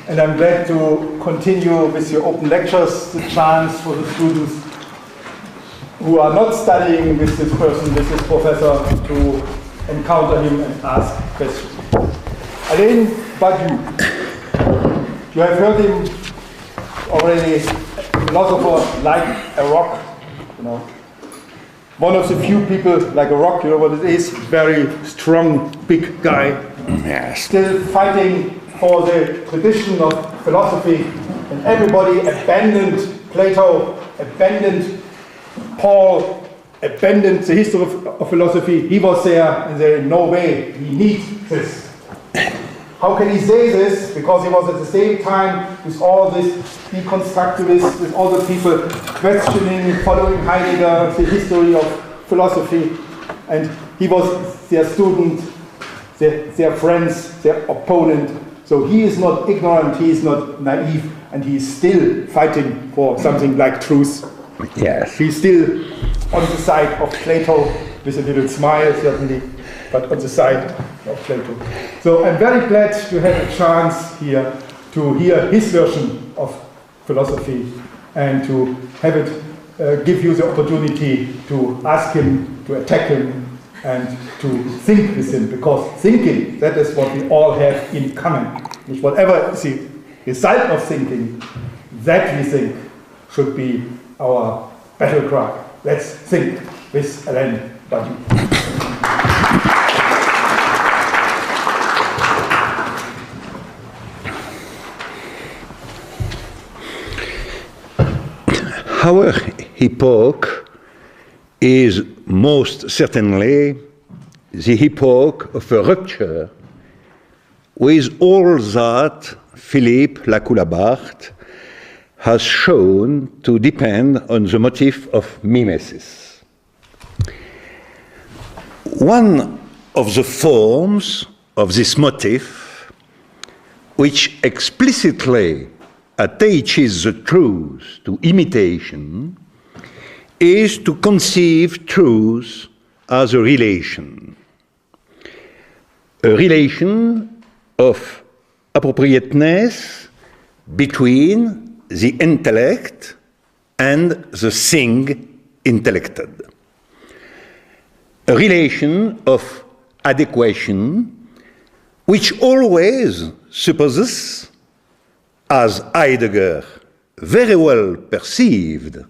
And I'm glad to continue with your open lectures, the chance for the students who are not studying with this person, with this professor, to encounter him and ask questions. Alain Badiou. You have heard him already, philosopher like a rock, you know. One of the few people like a rock, you know what it is, very strong, big guy, yes. Still fighting for the tradition of philosophy, and everybody abandoned Plato, abandoned Paul, abandoned the history of philosophy. He was there and said, no way, we need this. How can he say this? Because he was at the same time with all these deconstructivists, with all the people questioning, following Heidegger, the history of philosophy, and he was their student, their friends, their opponent. So he is not ignorant, he is not naive, and he is still fighting for something like truth. Yes. He's still on the side of Plato, with a little smile certainly, but on the side of Plato. So I'm very glad to have a chance here to hear his version of philosophy and to have it give you the opportunity to ask him, to attack him, and to think with him, because thinking, that is what we all have in common. Which whatever is the result of thinking, that we think should be our battle cry. Let's think with Alain Badiou. Our epoch is most certainly the epoch of a rupture with all that Philippe Lacoue-Labarthe has shown to depend on the motif of mimesis. One of the forms of this motif, which explicitly attaches the truth to imitation, is to conceive truth as a relation of appropriateness between the intellect and the thing intellected. A relation of adequation which always supposes, as Heidegger very well perceived,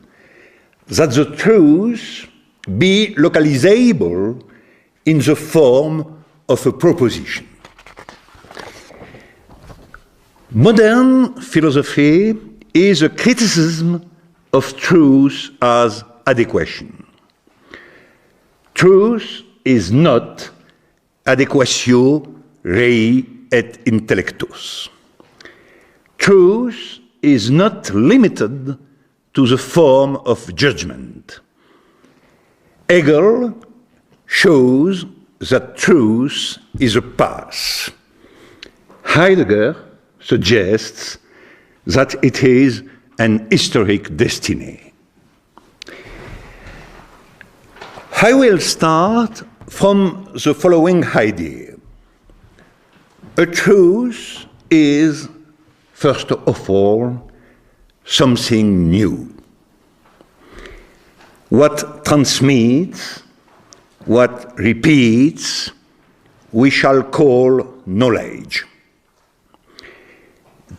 that the truth be localizable in the form of a proposition. Modern philosophy is a criticism of truth as adequation. Truth is not adequatio rei et intellectus. Truth is not limited to the form of judgment. Hegel shows that truth is a path. Heidegger suggests that it is an historic destiny. I will start from the following idea. A truth is, first of all, something new. What transmits, what repeats, we shall call knowledge.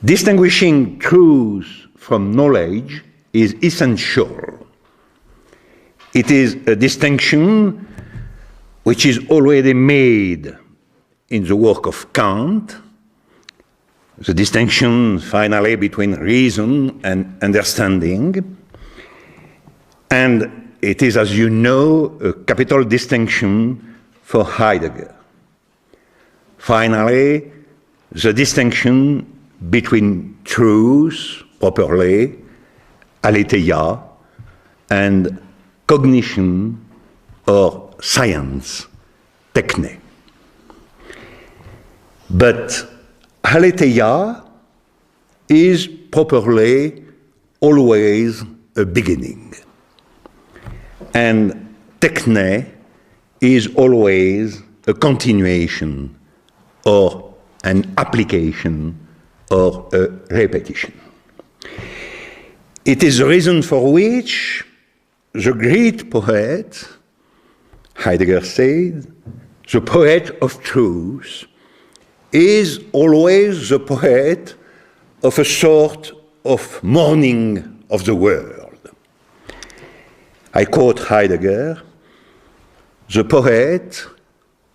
Distinguishing truth from knowledge is essential. It is a distinction which is already made in the work of Kant, the distinction finally between reason and understanding, and it is, as you know, a capital distinction for Heidegger. Finally, the distinction between truth, properly, aletheia, and cognition or science, techne. But aletheia is properly always a beginning, and techne is always a continuation or an application or a repetition. It is the reason for which the great poet, Heidegger said, the poet of truth is always the poet of a sort of mourning of the world. I quote Heidegger, the poet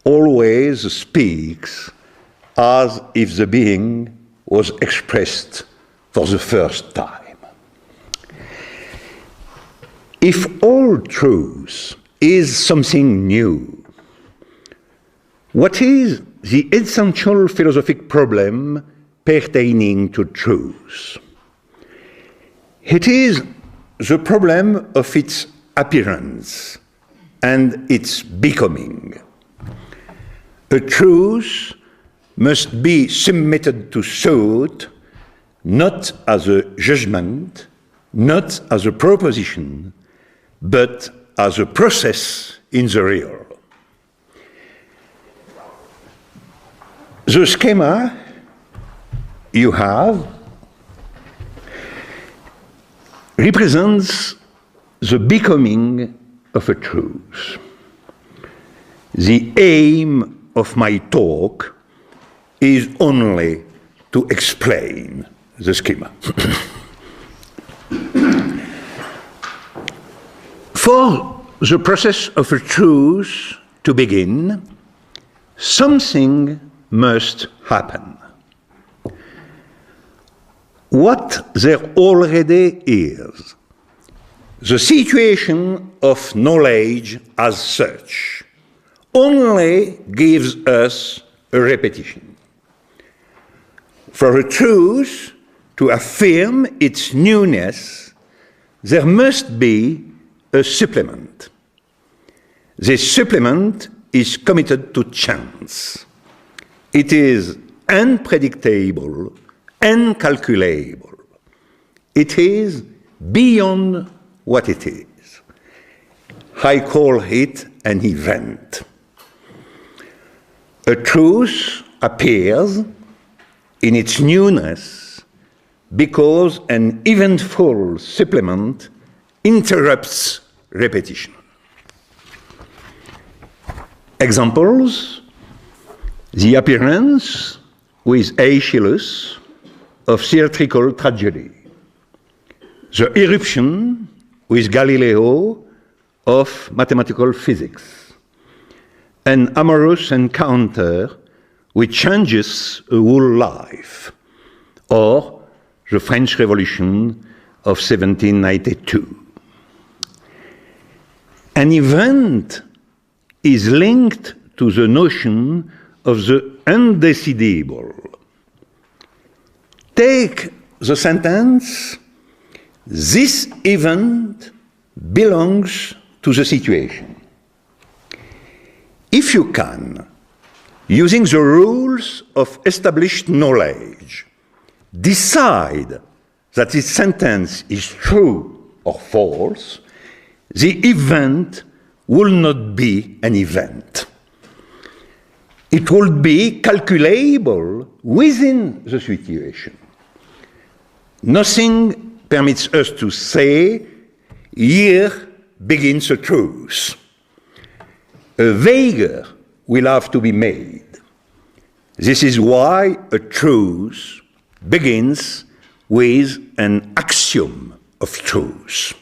always speaks as if the being was expressed for the first time. If all truth is something new, what is the essential philosophic problem pertaining to truth? It is the problem of its appearance and its becoming. A truth must be submitted to thought, not as a judgment, not as a proposition, but as a process in the real. The schema you have represents the becoming of a truth. The aim of my talk is only to explain the schema. For the process of a truth to begin, something must happen. What there already is, the situation of knowledge as such, only gives us a repetition. For a truth to affirm its newness, there must be a supplement. This supplement is committed to chance. It is unpredictable, incalculable. It is beyond what it is. I call it an event. A truth appears in its newness because an eventful supplement interrupts repetition. Examples: the appearance with Aeschylus of theatrical tragedy, the irruption with Galileo of mathematical physics, an amorous encounter which changes a whole life, or the French Revolution of 1792. An event is linked to the notion of the undecidable. Take the sentence, "This event belongs to the situation." If you can, using the rules of established knowledge, decide that this sentence is true or false, the event will not be an event. It will be calculable within the situation. Nothing permits us to say, "Here begins the truth." A wager will have to be made. This is why a truth begins with an axiom of truth.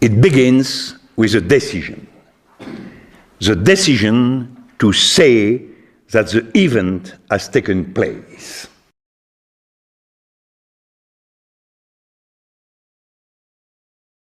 It begins with a decision. The decision to say that the event has taken place.